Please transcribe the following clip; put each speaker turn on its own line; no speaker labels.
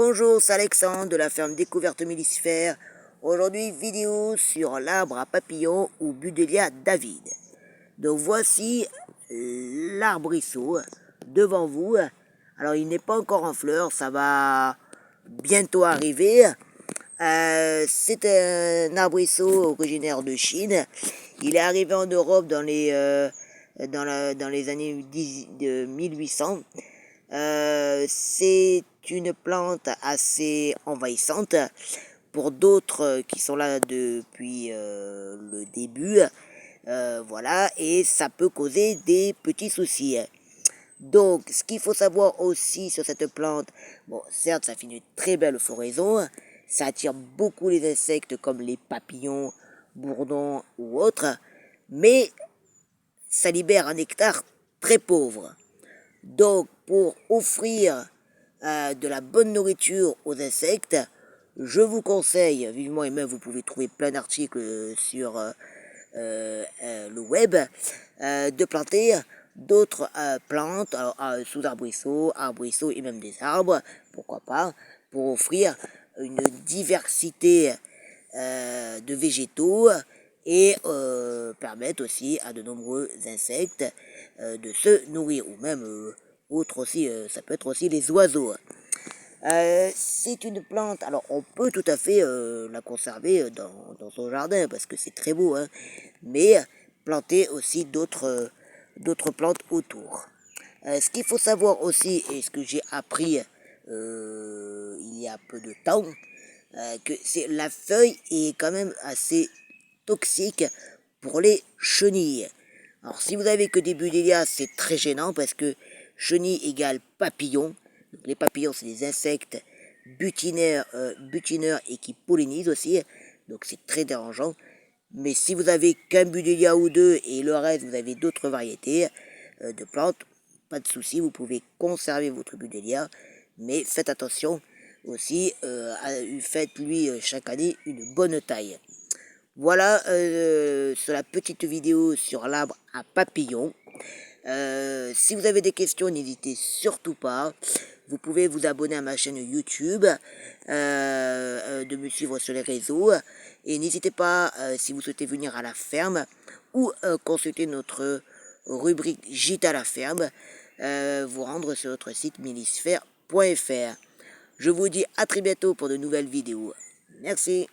Bonjour, c'est Alexandre de la ferme Découverte Mélissifère. Aujourd'hui, vidéo sur l'arbre à papillons ou Budelia David. Donc voici l'arbrisseau devant vous. Alors il n'est pas encore en fleurs, ça va bientôt arriver. C'est un arbrisseau originaire de Chine. Il est arrivé en Europe dans les années 1800. C'est une plante assez envahissante pour d'autres qui sont là depuis le début. Voilà, et ça peut causer des petits soucis. Donc, ce qu'il faut savoir aussi sur cette plante, bon, certes, ça fait une très belle floraison, ça attire beaucoup les insectes comme les papillons, bourdons ou autres, mais ça libère un nectar très pauvre. Donc, pour offrir de la bonne nourriture aux insectes, je vous conseille, vivement, et même vous pouvez trouver plein d'articles sur le web, de planter d'autres plantes sous arbrisseaux et même des arbres, pourquoi pas, pour offrir une diversité de végétaux et permettre aussi à de nombreux insectes de se nourrir, ou même autres aussi, ça peut être aussi les oiseaux. C'est une plante, alors on peut tout à fait la conserver dans son jardin parce que c'est très beau, hein, mais planter aussi d'autres plantes autour. Ce qu'il faut savoir aussi, et ce que j'ai appris il y a peu de temps, que c'est la feuille est quand même assez toxique pour les chenilles. Alors si vous avez que des budélias, c'est très gênant parce que chenille égale papillon. Donc, les papillons, c'est des insectes butineurs et qui pollinisent aussi. Donc c'est très dérangeant. Mais si vous avez qu'un budélia ou deux et le reste, vous avez d'autres variétés de plantes, pas de souci, vous pouvez conserver votre budélia. Mais faites attention aussi, faites-lui chaque année une bonne taille. Voilà sur la petite vidéo sur l'arbre à papillons. Si vous avez des questions, n'hésitez surtout pas. Vous pouvez vous abonner à ma chaîne YouTube, de me suivre sur les réseaux. Et n'hésitez pas, si vous souhaitez venir à la ferme ou consulter notre rubrique Gîte à la ferme, vous rendre sur notre site mélissifère.fr. Je vous dis à très bientôt pour de nouvelles vidéos. Merci.